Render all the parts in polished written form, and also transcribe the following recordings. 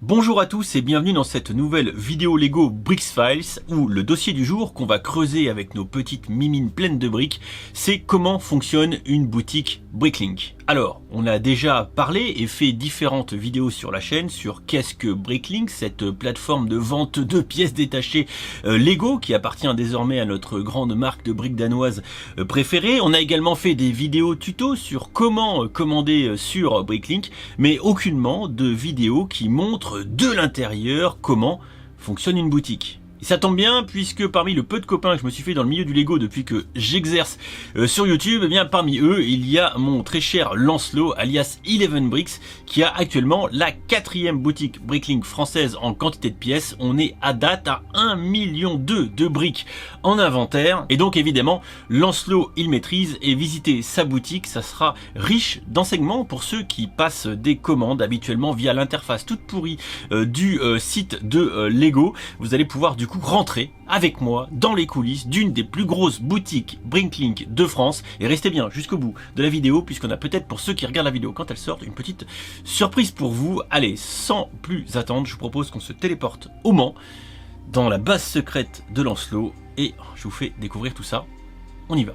Bonjour à tous et bienvenue dans cette nouvelle vidéo Lego Bricks Files où le dossier du jour qu'on va creuser avec nos petites mimines pleines de briques, c'est comment fonctionne une boutique Bricklink. Alors, on a déjà parlé et fait différentes vidéos sur la chaîne sur qu'est-ce que Bricklink, cette plateforme de vente de pièces détachées Lego qui appartient désormais à notre grande marque de briques danoises préférée. On a également fait des vidéos tutos sur comment commander sur Bricklink, mais aucunement de vidéos qui montrent de l'intérieur comment fonctionne une boutique. Et ça tombe bien puisque parmi le peu de copains que je me suis fait dans le milieu du Lego depuis que j'exerce sur YouTube, eh bien parmi eux il y a mon très cher Lancelot alias 11 Bricks qui a actuellement la 4e boutique Bricklink française en quantité de pièces. On est à date à 1,2 million de briques en inventaire et donc évidemment Lancelot il maîtrise et visiter sa boutique ça sera riche d'enseignements pour ceux qui passent des commandes habituellement via l'interface toute pourrie du site de Lego. Vous allez pouvoir du coup rentrer avec moi dans les coulisses d'une des plus grosses boutiques Bricklink de France et restez bien jusqu'au bout de la vidéo puisqu'on a peut-être pour ceux qui regardent la vidéo quand elle sort une petite surprise pour vous. Allez, sans plus attendre, je vous propose qu'on se téléporte au Mans dans la base secrète de Lancelot et je vous fais découvrir tout ça. On y va.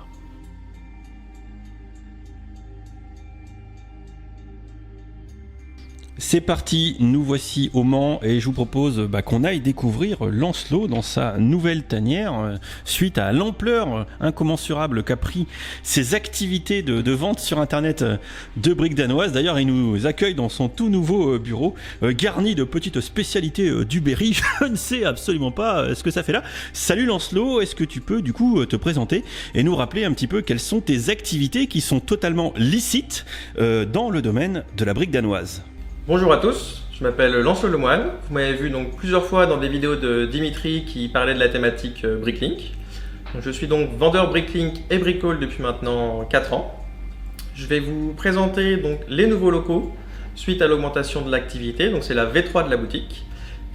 C'est parti, nous voici au Mans et je vous propose qu'on aille découvrir Lancelot dans sa nouvelle tanière suite à l'ampleur incommensurable qu'a pris ses activités de vente sur internet de briques danoises. D'ailleurs il nous accueille dans son tout nouveau bureau garni de petites spécialités du Berry. Je ne sais absolument pas ce que ça fait là. Salut Lancelot, est-ce que tu peux du coup te présenter et nous rappeler un petit peu quelles sont tes activités qui sont totalement licites dans le domaine de la brique danoise? Bonjour à tous, je m'appelle Lancelot Lemoine. Vous m'avez vu donc plusieurs fois dans des vidéos de Dimitri qui parlait de la thématique Bricklink. Je suis donc vendeur Bricklink et Brickall depuis maintenant 4 ans. Je vais vous présenter donc les nouveaux locaux suite à l'augmentation de l'activité, donc c'est la V3 de la boutique.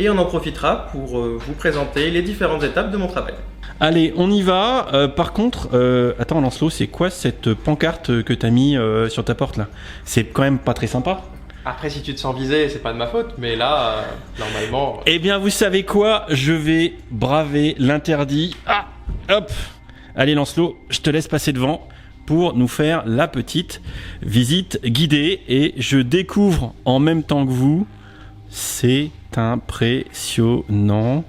Et on en profitera pour vous présenter les différentes étapes de mon travail. Allez, on y va. Par contre, attends Lancelot, c'est quoi cette pancarte que tu as mis sur ta porte là? C'est quand même pas très sympa. Après, si tu te sens visé, c'est pas de ma faute, mais là, normalement... Eh bien, vous savez quoi? Je vais braver l'interdit. Ah, hop. Allez, Lancelot, je te laisse passer devant pour nous faire la petite visite guidée. Et je découvre en même temps que vous. C'est impressionnant.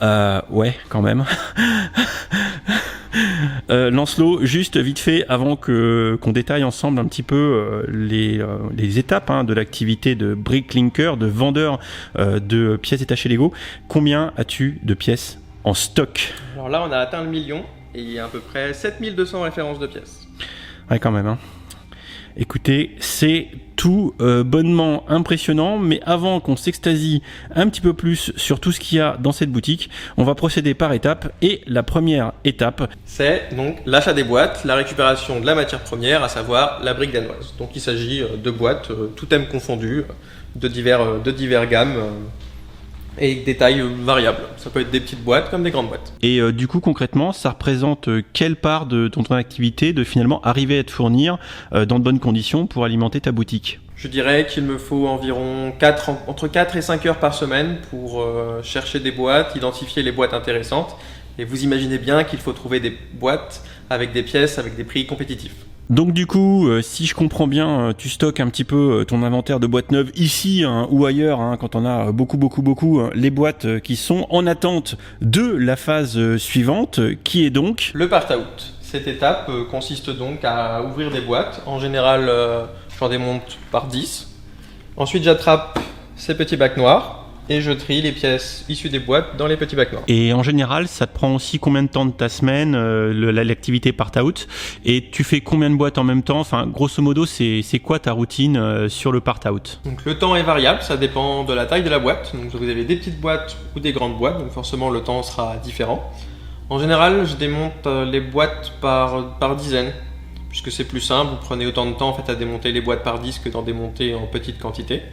Ouais, quand même. Lancelot, juste vite fait, avant qu'on détaille ensemble un petit peu les étapes de l'activité de bricklinker, de vendeur de pièces détachées Lego, combien as-tu de pièces en stock? Alors là, on a atteint le million et il y a à peu près 7200 références de pièces. Ouais, quand même. Écoutez, c'est tout bonnement impressionnant, mais avant qu'on s'extasie un petit peu plus sur tout ce qu'il y a dans cette boutique, on va procéder par étapes. Et la première étape, c'est donc l'achat des boîtes, la récupération de la matière première, à savoir la brique danoise. Donc il s'agit de boîtes, tout thème confondu, de divers gammes. Et des tailles variables. Ça peut être des petites boîtes comme des grandes boîtes. Et du coup, concrètement, ça représente quelle part de ton activité de finalement arriver à te fournir dans de bonnes conditions pour alimenter ta boutique? Je dirais qu'il me faut environ entre 4 et 5 heures par semaine pour chercher des boîtes, identifier les boîtes intéressantes. Et vous imaginez bien qu'il faut trouver des boîtes avec des pièces avec des prix compétitifs. Donc du coup, si je comprends bien, tu stockes un petit peu ton inventaire de boîtes neuves ici ou ailleurs, quand on a beaucoup, les boîtes qui sont en attente de la phase suivante, qui est donc le part-out. Cette étape consiste donc à ouvrir des boîtes. En général, j'en démonte par 10. Ensuite, j'attrape ces petits bacs noirs et je trie les pièces issues des boîtes dans les petits bacs noirs. Et en général, ça te prend aussi combien de temps de ta semaine, l'activité part-out? Et tu fais combien de boîtes en même temps? Enfin, grosso modo, c'est quoi ta routine sur le part-out? Donc le temps est variable, ça dépend de la taille de la boîte. Donc vous avez des petites boîtes ou des grandes boîtes, donc forcément le temps sera différent. En général, je démonte les boîtes par dizaines, puisque c'est plus simple. Vous prenez autant de temps en fait, à démonter les boîtes par 10 que d'en démonter en petite quantité.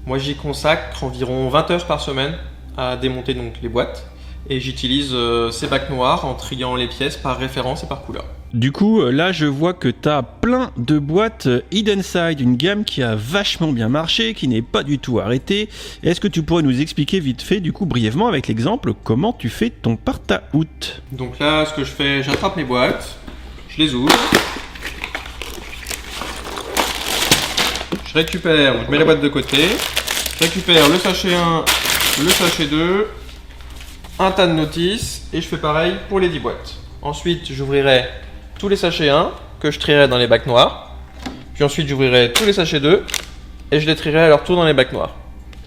Moi, j'y consacre environ 20 heures par semaine à démonter donc les boîtes et j'utilise ces bacs noirs en triant les pièces par référence et par couleur. Du coup, là, je vois que tu as plein de boîtes Hidden Side, une gamme qui a vachement bien marché, qui n'est pas du tout arrêtée. Est-ce que tu pourrais nous expliquer vite fait, du coup, brièvement, avec l'exemple, comment tu fais ton part-out? Donc là, ce que je fais, j'attrape mes boîtes, je les ouvre, je récupère, je mets la boîte de côté, je récupère le sachet 1, le sachet 2, un tas de notices et je fais pareil pour les 10 boîtes. Ensuite, j'ouvrirai tous les sachets 1 que je trierai dans les bacs noirs. Puis ensuite, j'ouvrirai tous les sachets 2 et je les trierai à leur tour dans les bacs noirs.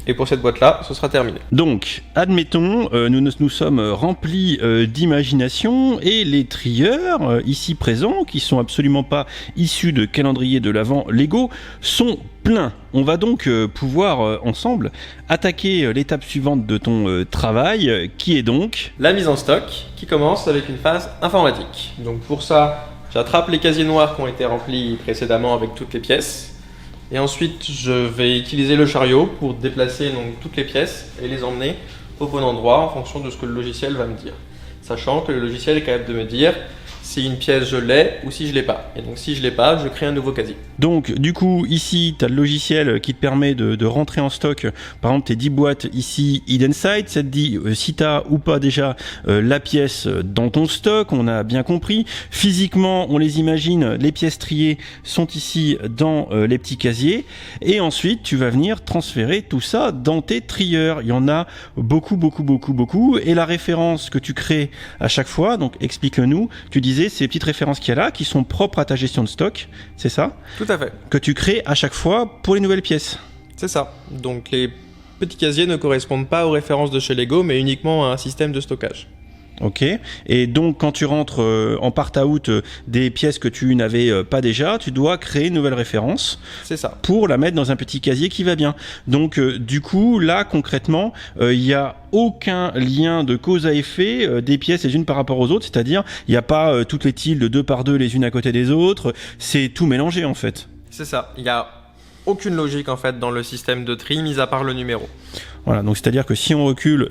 Et pour cette boîte-là, ce sera terminé. Donc, admettons, nous sommes remplis d'imagination et les trieurs ici présents, qui sont absolument pas issus de calendrier de l'Avent Lego, sont pleins. On va donc pouvoir ensemble attaquer l'étape suivante de ton travail, qui est donc la mise en stock, qui commence avec une phase informatique. Donc pour ça, j'attrape les casiers noirs qui ont été remplis précédemment avec toutes les pièces. Et ensuite, je vais utiliser le chariot pour déplacer donc toutes les pièces et les emmener au bon endroit en fonction de ce que le logiciel va me dire. Sachant que le logiciel est capable de me dire si une pièce je l'ai ou si je l'ai pas. Et donc si je l'ai pas, je crée un nouveau casier. Donc du coup ici tu as le logiciel qui te permet de rentrer en stock par exemple tes 10 boîtes ici Hidden Side, ça te dit si tu as ou pas déjà la pièce dans ton stock, on a bien compris. Physiquement on les imagine, les pièces triées sont ici dans les petits casiers et ensuite tu vas venir transférer tout ça dans tes trieurs. Il y en a beaucoup et la référence que tu crées à chaque fois, donc explique-le-nous, tu disais ces petites références qu'il y a là qui sont propres à ta gestion de stock, c'est ça? Tout à fait. Que tu crées à chaque fois pour les nouvelles pièces. C'est ça. Donc les petits casiers ne correspondent pas aux références de chez Lego, mais uniquement à un système de stockage. Ok. Et donc quand tu rentres en part-out des pièces que tu n'avais pas déjà, tu dois créer une nouvelle référence. C'est ça. Pour la mettre dans un petit casier qui va bien. Donc du coup là concrètement, il y a aucun lien de cause à effet des pièces les unes par rapport aux autres, c'est-à-dire il n'y a pas toutes les tildes 2 par 2 les unes à côté des autres, c'est tout mélangé en fait. C'est ça, il n'y a aucune logique en fait dans le système de tri, mis à part le numéro. Voilà, donc c'est-à-dire que si on recule,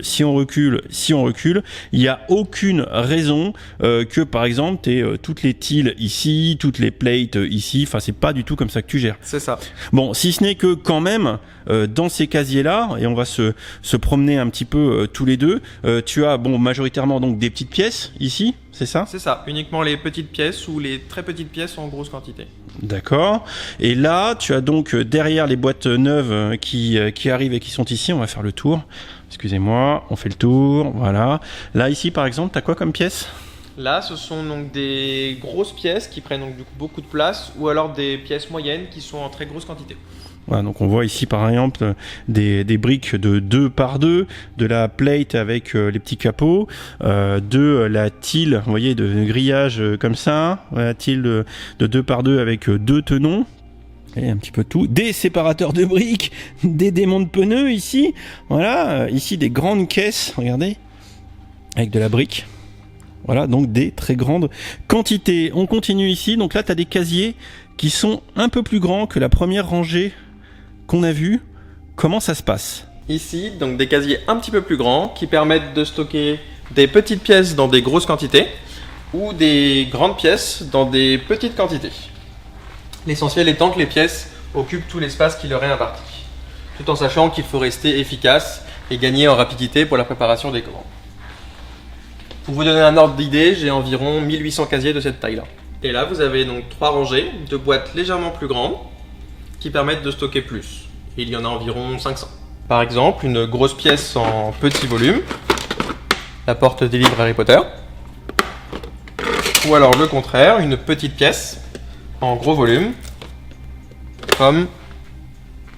il n'y a aucune raison que par exemple tu aies toutes les tiles ici, toutes les plates ici, enfin c'est pas du tout comme ça que tu gères. C'est ça. Bon, si ce n'est que quand même, dans ces casiers-là, et on va se promener un petit peu tous les deux, tu as majoritairement donc des petites pièces ici, c'est ça? C'est ça, uniquement les petites pièces ou les très petites pièces en grosse quantité. D'accord. Et là, tu as donc derrière les boîtes neuves qui arrivent et qui sont ici, on va faire le tour. Excusez-moi, on fait le tour, voilà. Là, ici, par exemple, tu as quoi comme pièce? Là, ce sont donc des grosses pièces qui prennent donc du coup beaucoup de place, ou alors des pièces moyennes qui sont en très grosse quantité. Voilà, donc on voit ici par exemple des briques de 2 par 2, de la plate avec les petits capots, de la tile, vous voyez, de grillage comme ça, la tile de 2 par 2 avec 2 tenons. Et un petit peu tout, des séparateurs de briques, des démontes pneus ici, voilà, ici des grandes caisses, regardez, avec de la brique. Voilà, donc des très grandes quantités. On continue ici, donc là tu as des casiers qui sont un peu plus grands que la première rangée qu'on a vue. Comment ça se passe? Ici, donc des casiers un petit peu plus grands qui permettent de stocker des petites pièces dans des grosses quantités ou des grandes pièces dans des petites quantités. L'essentiel étant que les pièces occupent tout l'espace qui leur est imparti, tout en sachant qu'il faut rester efficace et gagner en rapidité pour la préparation des commandes. Pour vous donner un ordre d'idée, j'ai environ 1800 casiers de cette taille-là. Et là, vous avez donc 3 rangées de boîtes légèrement plus grandes qui permettent de stocker plus. Il y en a environ 500. Par exemple, une grosse pièce en petit volume, la porte des livres Harry Potter. Ou alors le contraire, une petite pièce en gros volume, comme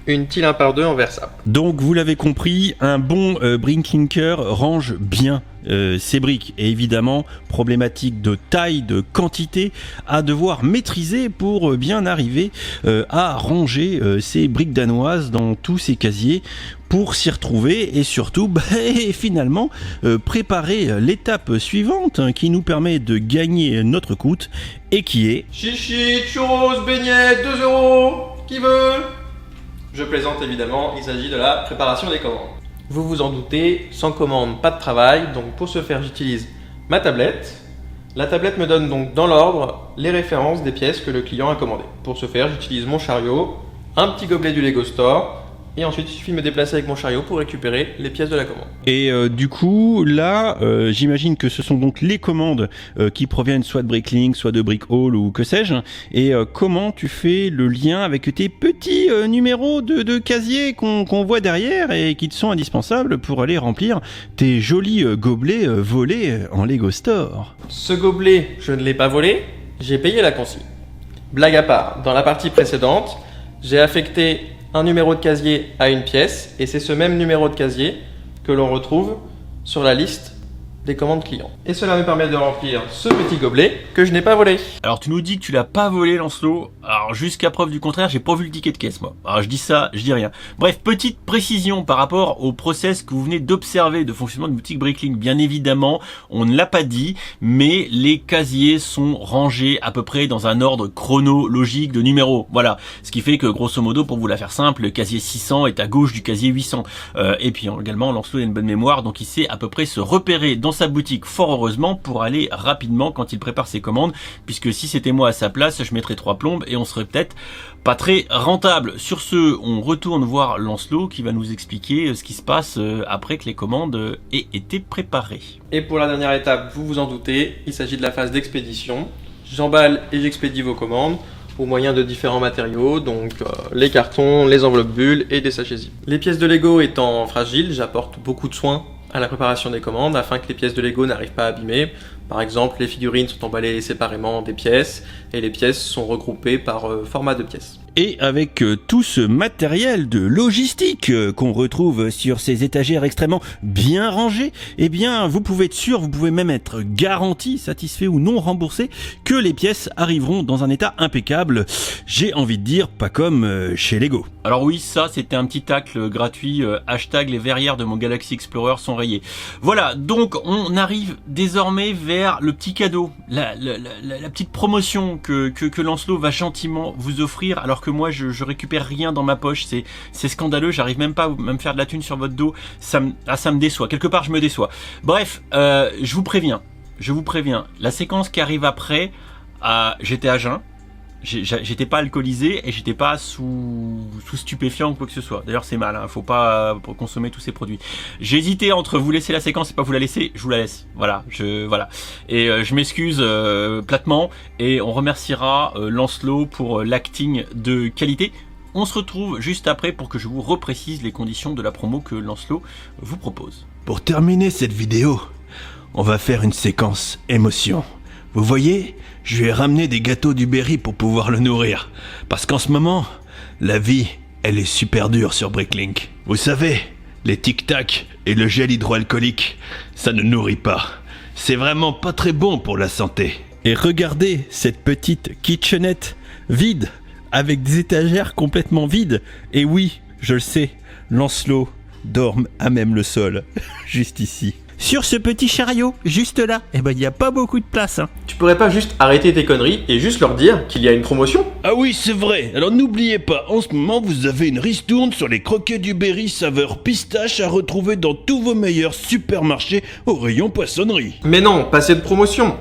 une tile 1 par 2 en verre sable. Donc vous l'avez compris, un bon bricklinker range bien ces briques, et évidemment problématique de taille, de quantité à devoir maîtriser pour bien arriver à ranger ces briques danoises dans tous ces casiers pour s'y retrouver et surtout et finalement préparer l'étape suivante qui nous permet de gagner notre coût et qui est chichi, churros, beignets, 2 €, qui veut? Je plaisante évidemment, il s'agit de la préparation des commandes. Vous vous en doutez, sans commande, pas de travail, donc pour ce faire j'utilise ma tablette, La tablette me donne donc dans l'ordre les références des pièces que le client a commandées. Pour ce faire, j'utilise mon chariot, un petit gobelet du Lego Store, et ensuite il suffit de me déplacer avec mon chariot pour récupérer les pièces de la commande. Et du coup, là, j'imagine que ce sont donc les commandes qui proviennent soit de Bricklink, soit de Brickall ou que sais-je. Et comment tu fais le lien avec tes petits numéros de casier qu'on voit derrière et qui te sont indispensables pour aller remplir tes jolis gobelets volés en Lego Store? Ce gobelet, je ne l'ai pas volé, j'ai payé la consigne. Blague à part, dans la partie précédente, j'ai affecté un numéro de casier à une pièce et c'est ce même numéro de casier que l'on retrouve sur la liste des commandes clients. Et cela me permet de remplir ce petit gobelet que je n'ai pas volé. Alors tu nous dis que tu l'as pas volé, Lancelot. Alors jusqu'à preuve du contraire, j'ai pas vu le ticket de caisse moi. Alors je dis ça, je dis rien. Bref, petite précision par rapport au process que vous venez d'observer de fonctionnement de boutique Bricklink. Bien évidemment, on ne l'a pas dit, mais les casiers sont rangés à peu près dans un ordre chronologique de numéros. Voilà, ce qui fait que grosso modo, pour vous la faire simple, le casier 600 est à gauche du casier 800. Et puis également, Lancelot a une bonne mémoire, donc il sait à peu près se repérer dans sa boutique, fort heureusement, pour aller rapidement quand il prépare ses commandes, puisque si c'était moi à sa place, je mettrais 3 plombes et on serait peut-être pas très rentable. Sur ce, on retourne voir Lancelot qui va nous expliquer ce qui se passe après que les commandes aient été préparées. Et pour la dernière étape, vous vous en doutez, il s'agit de la phase d'expédition. J'emballe et j'expédie vos commandes au moyen de différents matériaux, donc les cartons, les enveloppes bulles et des sachets zip. Les pièces de Lego étant fragiles, j'apporte beaucoup de soins à la préparation des commandes afin que les pièces de Lego n'arrivent pas à abîmer. Par exemple, les figurines sont emballées séparément des pièces et les pièces sont regroupées par format de pièces. Et avec tout ce matériel de logistique qu'on retrouve sur ces étagères extrêmement bien rangées, eh bien vous pouvez être sûr, vous pouvez même être garanti, satisfait ou non remboursé, que les pièces arriveront dans un état impeccable. J'ai envie de dire, pas comme chez Lego. Alors oui, ça c'était un petit tacle gratuit, hashtag les verrières de mon Galaxy Explorer sont rayées. Voilà, donc on arrive désormais vers le petit cadeau, la petite promotion que Lancelot va gentiment vous offrir, alors que moi je récupère rien dans ma poche, c'est scandaleux, j'arrive même pas à me faire de la thune sur votre dos, ça me déçoit, quelque part je me déçois. Bref, je vous préviens, la séquence qui arrive après, j'étais à jeun, j'étais pas alcoolisé et j'étais pas sous stupéfiant ou quoi que ce soit. D'ailleurs c'est mal, hein, faut pas consommer tous ces produits. J'ai hésité entre vous laisser la séquence et pas vous la laisser, je vous la laisse. Voilà, voilà. Et je m'excuse platement et on remerciera Lancelot pour l'acting de qualité. On se retrouve juste après pour que je vous reprécise les conditions de la promo que Lancelot vous propose. Pour terminer cette vidéo, on va faire une séquence émotion. Vous voyez, je lui ai ramené des gâteaux du Berry pour pouvoir le nourrir. Parce qu'en ce moment, la vie, elle est super dure sur Bricklink. Vous savez, les tic-tac et le gel hydroalcoolique, ça ne nourrit pas. C'est vraiment pas très bon pour la santé. Et regardez cette petite kitchenette vide, avec des étagères complètement vides. Et oui, je le sais, Lancelot dort à même le sol, juste ici. Sur ce petit chariot, juste là, eh ben il n'y a pas beaucoup de place. Hein. Tu pourrais pas juste arrêter tes conneries et juste leur dire qu'il y a une promotion? Ah oui, c'est vrai. Alors n'oubliez pas, en ce moment, vous avez une ristourne sur les croquets du Berry saveur pistache à retrouver dans tous vos meilleurs supermarchés au rayon poissonnerie. Mais non, passez de promotion.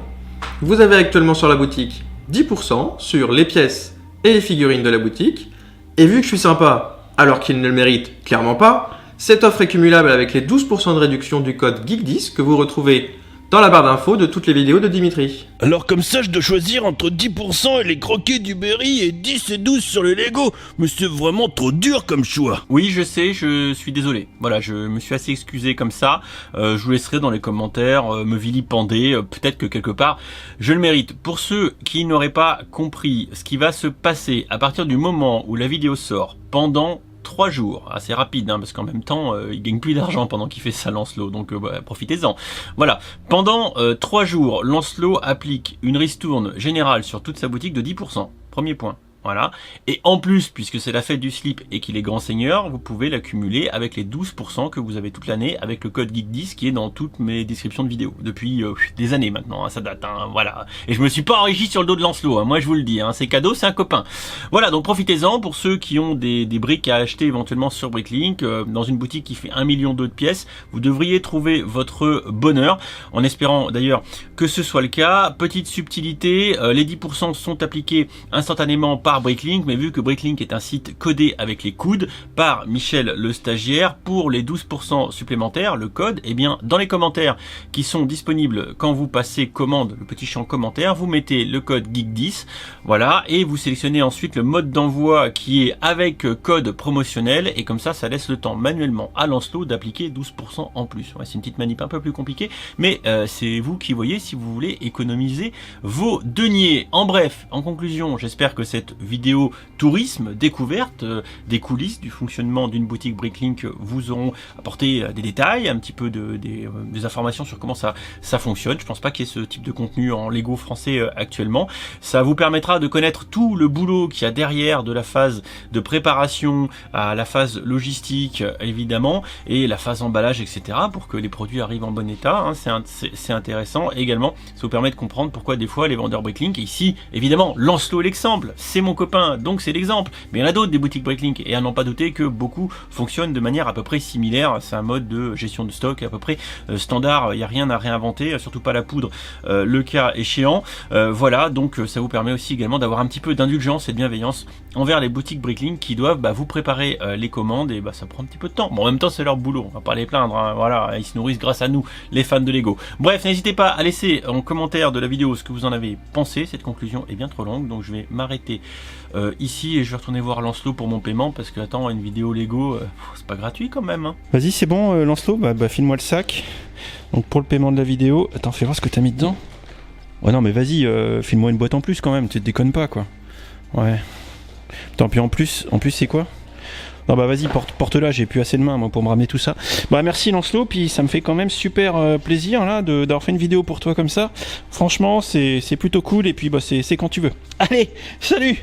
Vous avez actuellement sur la boutique 10% sur les pièces et les figurines de la boutique. Et vu que je suis sympa, alors qu'ils ne le méritent clairement pas, cette offre est cumulable avec les 12% de réduction du code Geek10 que vous retrouvez dans la barre d'infos de toutes les vidéos de Dimitri. Alors comme ça, je dois choisir entre 10% et les croquets du Berry et 10 et 12 sur le Lego. Mais c'est vraiment trop dur comme choix. Oui, je sais, je suis désolé. Voilà, je me suis assez excusé comme ça. Je vous laisserai dans les commentaires me vilipender. Peut-être que quelque part, je le mérite. Pour ceux qui n'auraient pas compris ce qui va se passer à partir du moment où la vidéo sort, pendant 3 jours, assez rapide, hein, parce qu'en même temps, il gagne plus d'argent pendant qu'il fait ça, Lancelot, donc profitez-en. Voilà, pendant 3 jours, Lancelot applique une ristourne générale sur toute sa boutique de 10%. Premier point. Voilà. Et en plus, puisque c'est la fête du slip et qu'il est grand seigneur, vous pouvez l'accumuler avec les 12% que vous avez toute l'année avec le code Geek10 qui est dans toutes mes descriptions de vidéos. Depuis des années maintenant, hein, ça date. Hein, voilà. Et je me suis pas enrichi sur le dos de Lancelot, hein, moi je vous le dis. Hein, c'est cadeau, c'est un copain. Voilà, donc profitez-en pour ceux qui ont des briques à acheter éventuellement sur Bricklink. Dans une boutique qui fait 1 million de pièces, vous devriez trouver votre bonheur. En espérant d'ailleurs que ce soit le cas. Petite subtilité, les 10% sont appliqués instantanément par Bricklink, mais vu que Bricklink est un site codé avec les coudes par Michel le stagiaire, pour les 12% supplémentaires, le code, eh bien dans les commentaires qui sont disponibles quand vous passez commande, le petit champ commentaire, vous mettez le code Geek10, voilà, et vous sélectionnez ensuite le mode d'envoi qui est avec code promotionnel, et comme ça laisse le temps manuellement à Lancelot d'appliquer 12% en plus. Ouais, c'est une petite manip un peu plus compliquée, mais c'est vous qui voyez si vous voulez économiser vos deniers. En bref, en conclusion, j'espère que cette vidéo tourisme, découverte des coulisses du fonctionnement d'une boutique Bricklink vous auront apporté des détails, un petit peu des informations sur comment ça fonctionne. Je pense pas qu'il y ait ce type de contenu en Lego français actuellement. Ça vous permettra de connaître tout le boulot qu'il y a derrière, de la phase de préparation à la phase logistique évidemment, et la phase emballage, etc., pour que les produits arrivent en bon état. Hein. C'est intéressant. Et également, ça vous permet de comprendre pourquoi des fois les vendeurs Bricklink, et ici évidemment Lancelot est l'exemple, c'est mon copain, donc c'est l'exemple, mais il y en a d'autres des boutiques Bricklink, et à n'en pas douter que beaucoup fonctionnent de manière à peu près similaire. C'est un mode de gestion de stock à peu près standard, il n'y a rien à réinventer, surtout pas la poudre, le cas échéant. Voilà, donc ça vous permet aussi également d'avoir un petit peu d'indulgence et de bienveillance envers les boutiques Bricklink qui doivent vous préparer les commandes, et ça prend un petit peu de temps. Bon, en même temps c'est leur boulot, on va pas les plaindre, hein. Voilà, ils se nourrissent grâce à nous, les fans de Lego. Bref, n'hésitez pas à laisser en commentaire de la vidéo ce que vous en avez pensé. Cette conclusion est bien trop longue, donc je vais m'arrêter ici et je vais retourner voir Lancelot pour mon paiement, parce que attends, une vidéo Lego, c'est pas gratuit quand même. Hein. Vas-y, c'est bon, Lancelot, file-moi le sac. Donc pour le paiement de la vidéo, attends, fais voir ce que t'as mis dedans. Ouais, non, mais vas-y, file-moi une boîte en plus quand même, tu te déconnes pas quoi. Ouais. Attends, puis en plus c'est quoi? Non vas-y, porte-la, j'ai plus assez de mains moi pour me ramener tout ça. Merci Lancelot, puis ça me fait quand même super plaisir là d'avoir fait une vidéo pour toi comme ça. Franchement, c'est plutôt cool, et puis c'est quand tu veux. Allez, salut!